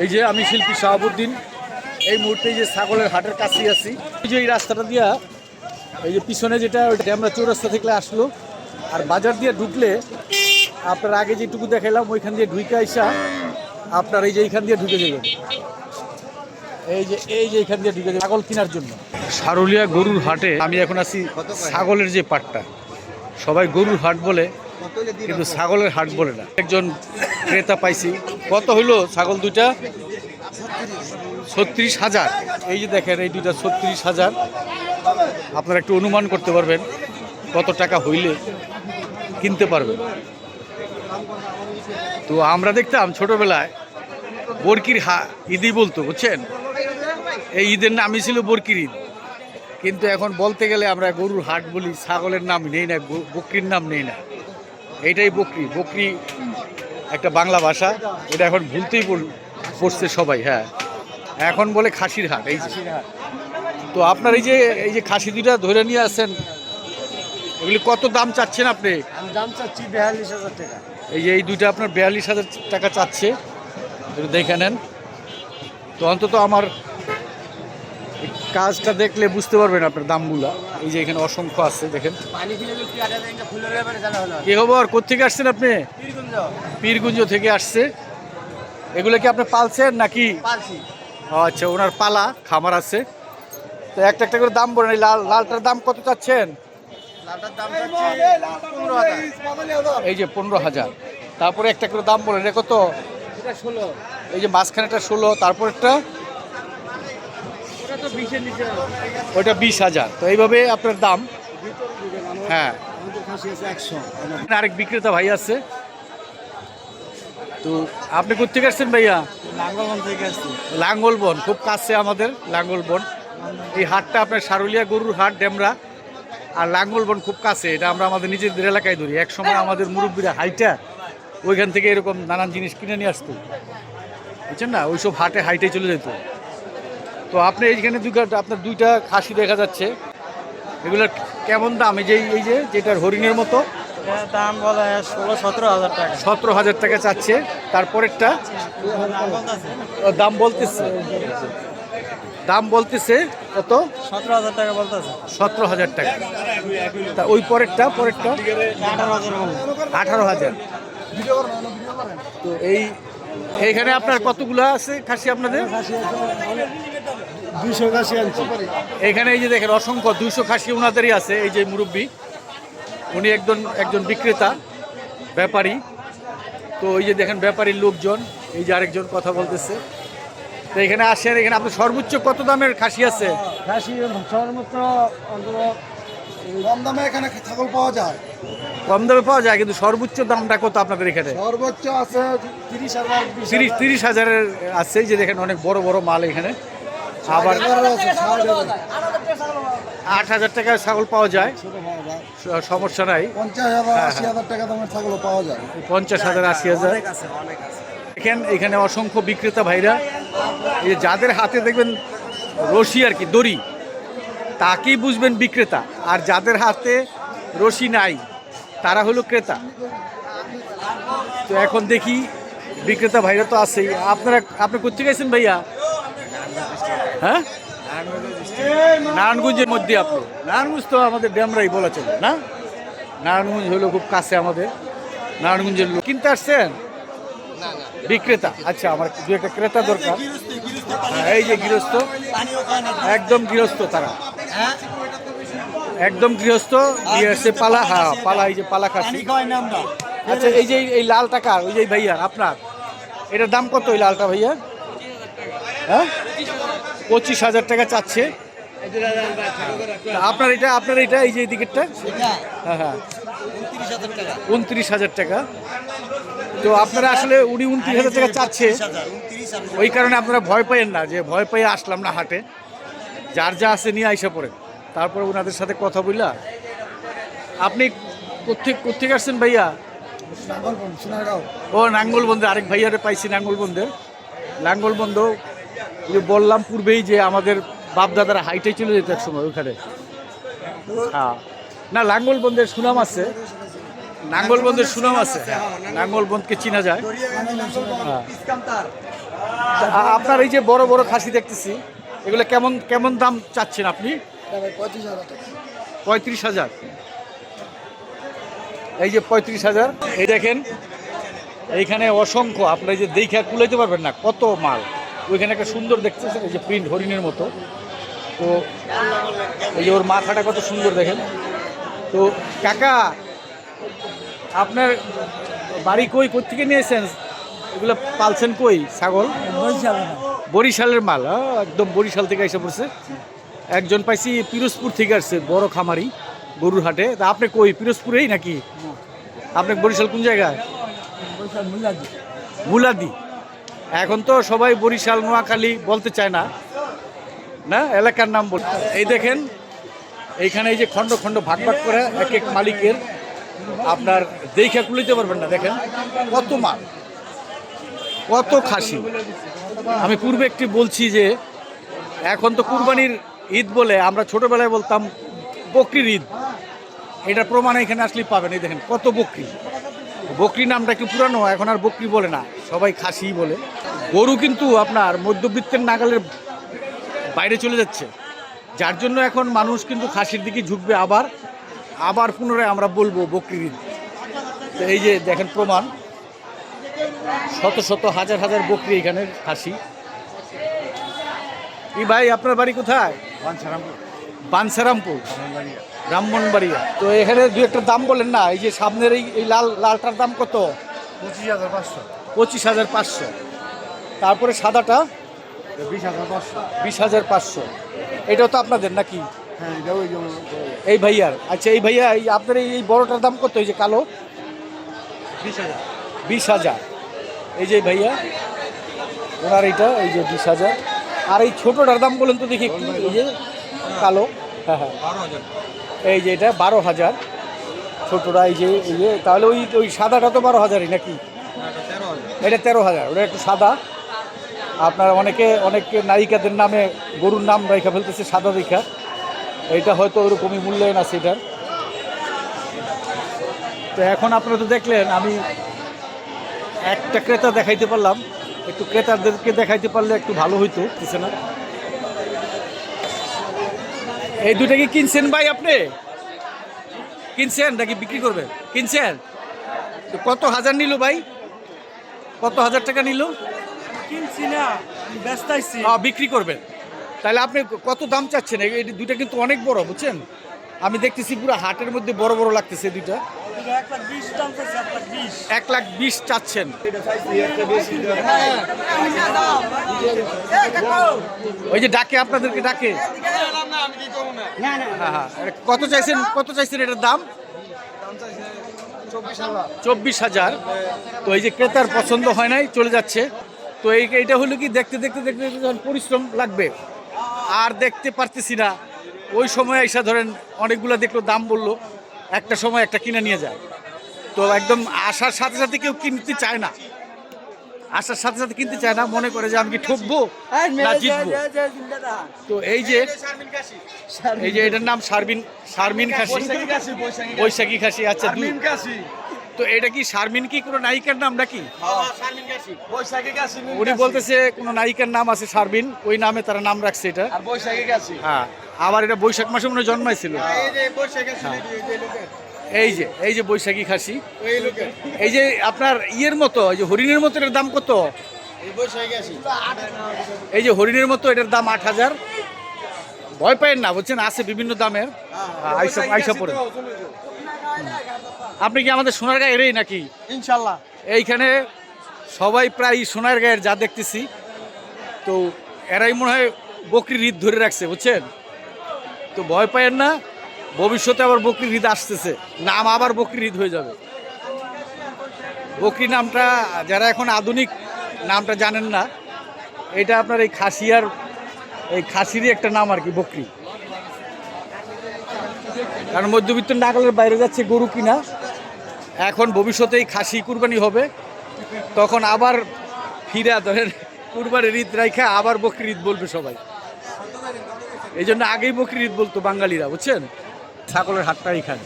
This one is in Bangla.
এই যে আমি শিল্পী শাহাবুদ্দিন এই মুহূর্তে যে ছাগলের হাটের কাছেই আছি। এই যে এই রাস্তাটা দিয়া এই যে পিছনে যেটা ওইটা আমরা চৌরাস্তা থেকে আসলো, আর বাজার দিয়ে ঢুকলে আপনার আগে যেটুকু দেখাইলাম ওইখান দিয়ে ঢুকে আইসা আপনার এই যে এইখান দিয়ে ঢুকে যাবেন, এই যে এইখান দিয়ে ঢুকে যাবেন ছাগল কেনার জন্য। সারুলিয়া গরুর হাটে আমি এখন আছি। ছাগলের যে পাটটা সবাই গরুর হাট বলে, কিন্তু ছাগলের হাট বলে না। একজন ক্রেতা পাইছি। কত হইলো ছাগল দুইটা? 36,000। এই যে দেখেন এই দুইটা 36,000। আপনারা একটু অনুমান করতে পারবেন কত টাকা হইলে কিনতে পারবেন। তো আমরা দেখতাম ছোটবেলায় বরকির ঈদই বলতো, বুঝছেন, এই ঈদের নামই ছিল বরকির ঈদ। কিন্তু এখন বলতে গেলে আমরা গরুর হাট বলি, ছাগলের নাম নেই না, বকরির নাম নেই না। এইটাই বকরি। বকরি একটা বাংলা ভাষা, এটা এখন ভুলতেই পড়ছে সবাই। হ্যাঁ, এখন বলে খাসির হাট। এই যে তো আপনার এই যে খাসি দুইটা ধরে নিয়ে আসছেন, এগুলি কত দাম চাচ্ছেন আপনি? দাম চাচ্ছি 42,000 টাকা। এই যে এই দুইটা আপনার 42,000 টাকা চাচ্ছে, একটু দেখে নেন। তো অন্তত আমার কাজটা দেখলে বুঝতে পারবেন আপনার দামগুলা। এই যে এখানে অসংখ্য আছে দেখেন। কি খবর? কোথেকে আসছেন আপনি? পীরগঞ্জ থেকে আসছে। এগুলো কি আপনি পালছেন নাকি? আচ্ছা, ওনার পালা খামার আছে। তো একটা একটা করে দাম বলেন। এই লালটার দাম কত চাচ্ছেন? এই যে 15,000। তারপরে একটা করে দাম বলেন, এটা কত? এই যে মাঝখানেটা 16, তারপর একটা ওইটা 20,000। তো এইভাবে আপনার দাম। হ্যাঁ, আরেক বিক্রেতা ভাই আছে। তো আপনি কোথেকে আসছেন ভাইয়া? লাঙ্গলবন থেকে আসছি। লাঙ্গলবন খুব কাছে আমাদের। লাঙ্গলবন এই হাটটা আপনার সারুলিয়া গরুর হাট ডেমরা, আর লাঙ্গলবন খুব কাছে। এটা আমরা আমাদের নিজেদের এলাকায় ধরি। এক সময় আমাদের মুরব্বীরা হাইটা ওইখান থেকে এরকম নানান জিনিস কিনে নিয়ে আসতো, বুঝছেন না, ওইসব হাটে হাইটে চলে যেত। তো আপনি এইখানে আপনার দুইটা খাসি দেখা যাচ্ছে। এগুলোর কেমন দাম? এই যে যেটার হরিণের মতো দাম বলা 16-17,000 টাকা। 17,000 টাকা চাচ্ছে। তারপরেরটা দাম বলতেছে কত? 17,000 টাকা বলতেছে। 17,000 টাকা। তা ওই পরেরটা 18,000। তো এইখানে আপনার কতগুলো আছে খাসি আপনাদের? 200 খাসি আনছি। এখানে এই যে দেখেন অসংখ্য 200 খাসি ওনাদেরই আছে। এই যে মুরব্বী, উনি একজন বিক্রেতা, ব্যাপারী। তো এই যে দেখেন ব্যাপারীর লোকজন, এই যে আরেকজন কথা বলতেছে। তো এখানে আসেন। এখানে আপনার সর্বোচ্চ কত দামের খাসি আছে? খাসি সর্বোচ্চ কম দামে এখানে ছাগল পাওয়া যায়। কম দামে পাওয়া যায়, কিন্তু সর্বোচ্চ দামটা কত আপনাদের এখানে? সর্বোচ্চ আছে 30,000। 30,000-এর আছে। এই যে দেখেন অনেক বড় বড় মাল এখানে। আবার 8,000 টাকার ছাগল পাওয়া যায়, সমস্যা নাই। 50,000-80,000 টাকা দামের ছাগল পাওয়া যায়। 50,000-80,000। দেখেন এখানে অসংখ্য বিক্রেতা ভাইরা, এই যে যাদের হাতে দেখবেন রশি আর কি, দড়ি, তাকেই বুঝবেন বিক্রেতা। আর যাদের হাতে রশি নাই তারা হলো ক্রেতা। তো এখন দেখি বিক্রেতা ভাইরা তো আছেই। আপনি কোথেকে গেছেন ভাইয়া? হ্যাঁ, নারায়ণগঞ্জের মধ্যে। আপনি নারায়ণগঞ্জ তো আমাদের ডেমরাই বলা চলে না? নারায়ণগঞ্জ হলো খুব কাছে আমাদের। নারায়ণগঞ্জের লোক কিনতে আসছেন? বিক্রেতা। আচ্ছা, আমার দু একটা ক্রেতা দরকার। এই যে গৃহস্থ, একদম গৃহস্থ, তারা একদম গৃহস্থ। পালা, হ্যাঁ পালা, এই যে পালা খাসি। আচ্ছা, এই যে এই লাল টাকা, ওই যে ভাইয়া আপনার এটার দাম কত? ওই লালটা ভাইয়া? হ্যাঁ, 25,000 টাকা চাচ্ছে। আপনার এটা এই যে এই দিকেরটা? হ্যাঁ, 29,000 টাকা। তো আপনারা আসলে উনি 29,000 টাকা চাচ্ছে, ওই কারণে আপনারা ভয় পাইয়েন না যে ভয় পেয়ে আসলাম না হাটে। যার যা আছে নিয়ে আইসা পড়েন, তারপরে ওনাদের সাথে কথা বললা। আপনি কোথেকে আসছেন ভাইয়া? ও, নাঙ্গলবন্ধে আরেক ভাইয়ারে পাইছি। নাঙ্গলবন্ধ বললাম পূর্বেই যে আমাদের বাপদাদারা হাইটে চলে যেত এক সময় ওইখানে। হ্যাঁ, না, লাঙ্গলবন্ধের সুনাম আছে। নাঙ্গলবন্ধের সুনাম আছে। নাঙ্গলবন্ধকে চিনা যায়। হ্যাঁ, আপনার এই যে বড় বড় খাসি দেখতেছি, এগুলো কেমন কেমন দাম চাচ্ছেন আপনি? 35,000 টাকা। 35,000। এই যে 35,000। এই দেখেন এইখানে অসংখ্য, আপনার যে দেখে কুলাইতে পারবেন না কত মাল। ওইখানে একটা সুন্দর দেখতেছেন এই যে প্রিন্ট হরিণের মতো। তো এই যে ওর মাথাটা কত সুন্দর দেখেন। তো কাকা, আপনার বাড়ি কই থেকে নিয়েছেন এগুলো, পালছেন কই ছাগল? বরিশালের মাল। একদম বরিশাল থেকে এসে পড়ছে। একজন পাইছি পিরোজপুর থেকে আসছে, বড় খামারি গরুর হাটে। তা আপনি কই, পিরোজপুরেই নাকি? আপনি বরিশাল কোন জায়গায়? মুলাদি। এখন তো সবাই বরিশাল নোয়াখালী বলতে চায় না, না এলাকার নাম বল। এই দেখেন এইখানে এই যে খণ্ড খণ্ড ভাগ ভাগ করে এক এক মালিকের, আপনার দেখে কুলিতে পারবেন না। দেখেন কত মাল, কত খাসি। আমি পূর্বে একটি বলছি যে এখন তো কুরবানির ঈদ বলে আমরা ছোটবেলায় বলতাম বকরির ঈদ, এটার প্রমাণ এখানে আসলেই পাবেন। এই দেখেন কত বকরি। বকরি নামটা একটু পুরানো, এখন আর বকরি বলে না, সবাই খাসি বলে। গরু কিন্তু আপনার মধ্যবিত্তের নাগালের বাইরে চলে যাচ্ছে, যার জন্য এখন মানুষ কিন্তু খাসির দিকে ঝুঁকবে। আবার আবার পুনরায় আমরা বলবো বকরির ঈদ। তো এই যে দেখেন প্রমাণ, শত শত হাজার হাজার বকরি এখানে খাসি। এই ভাই আপনার বাড়ি কোথায়? বাঞ্ছারামপুর, ব্রাহ্মণবাড়িয়া। তো এখানে দু একটা দাম বলেন না। এই যে সামনের এই লালটার দাম কত? 25,500। 25,500। তারপরে সাদাটা 20,500। 20,500। এটাও তো আপনাদের নাকি? হ্যাঁ, এটাও এই ভাইয়ার। আচ্ছা এই ভাইয়া, এই আপনার এই বড়টার দাম কত? এই যে কালো 20,000। 20,000। এই যে ভাইয়া ওনার এইটা, এই যে 20,000। আর এই ছোটোটার দাম বলেন তো দেখি একটু। এই যে কালো, হ্যাঁ হ্যাঁ, 12,000। এই যে এটা 12,000 ছোটোটা। এই যে তাহলে ওই সাদাটা তো 12,000-ই নাকি? এটা 13,000। ওটা একটু সাদা। আপনার অনেকে নায়িকাদের নামে গরুর নাম রেখা ফেলতেছে সাদা দেখা। এইটা হয়তো ওরকমই মূল্যায়ন আছে এটার। তো এখন আপনারা তো দেখলেন, আমি একটা ক্রেতা দেখাইতে পারলাম, একটু ক্রেতাদেরকে দেখাইতে পারলে একটু ভালো হইতো, কিছু না। এই দুটা কি কিনছেন ভাই? আপনি কিনছেন নাকি বিক্রি করবেন? কিনছেন। তো কত হাজার নিল ভাই? কত হাজার টাকা নিল? কিনছি না, ব্যস্ত আইছি। বিক্রি করবেন। তাহলে আপনি কত দাম চাচ্ছেন? এই দুইটা কিন্তু অনেক বড়, বুঝছেন? আমি দেখতেছি পুরো হাটের মধ্যে বড় বড় লাগতেছে দুইটা। 1,20,000 দাম চাইছে, 1,20,000। 1,20,000 চাচ্ছেন। ওই যে ডাকে, আপনাদেরকে ডাকে। হ্যাঁ হ্যাঁ। কত চাইছেন এটার দাম? 24,000। তো এই যে ক্রেতার পছন্দ হয় নাই, চলে যাচ্ছে। তো এইটা হলো কি, দেখতে দেখতে যখন পরিশ্রম লাগবে আর দেখতে পারতেছি না, ওই সময় এসে ধরেন অনেকগুলো দেখলো, দাম বললো, একটা সময় একটা কিনে নিয়ে যায়। তো একদম আসার সাথে সাথে কেউ কিনতে চায় না, আসার সাথে সাথে কিনতে চায় না, মনে করে যে আমি কি ঠকবো না জিতবো। তো এই যে এটার নাম শারমিন খাসি, বৈশাখী খাসি। আচ্ছা, তো এটা কি শারমিন কি কোনো নায়িকার নাম নাকি? উনি বলতেছে কোনো নায়িকার নাম আছে শারমিন, ওই নামে তারা নাম রাখছে এটা। হ্যাঁ, আবার এটা বৈশাখ মাসে মনে হয় জন্মাইছিল। এই যে বৈশাখী খাসি। এই যে আপনার ইয়ের মতো, এই যে হরিণের মতো, এটার দাম কত? এই যে হরিণের মতো, এটার দাম 8,000। ভয় পায়েন না, বুঝছেন, আছে বিভিন্ন দামের। আইসা পড়ে। আপনি কি আমাদের সোনারগাঁ এরই নাকি? ইনশাল্লাহ। এইখানে সবাই প্রায় সোনারগাঁয়ের, যা দেখতেছি। তো এরাই মনে হয় বকরির ঈদ ধরে রাখছে, বুঝছেন। তো ভয় পায়েন না, ভবিষ্যতে আবার বকরির ঈদ আসতেছে, নাম আবার বকরির ঈদ হয়ে যাবে। বকরি নামটা যারা এখন আধুনিক নামটা জানেন না, এটা আপনার এই খাসিরই একটা নাম আর কি, বকরি। কারণ মধ্যবিত্ত নাগালের বাইরে যাচ্ছে গরু কিনা। এখন ভবিষ্যতে এই খাসি কুরবানি হবে, তখন আবার ফিরা ধরেন কুরবানির ঈদ রাইখা আবার বকরির ঈদ বলবে সবাই। এই জন্য আগেই বকরির ঈদ বলতো বাঙালিরা, বুঝছেন। ছাগলের হাটটা এখানে।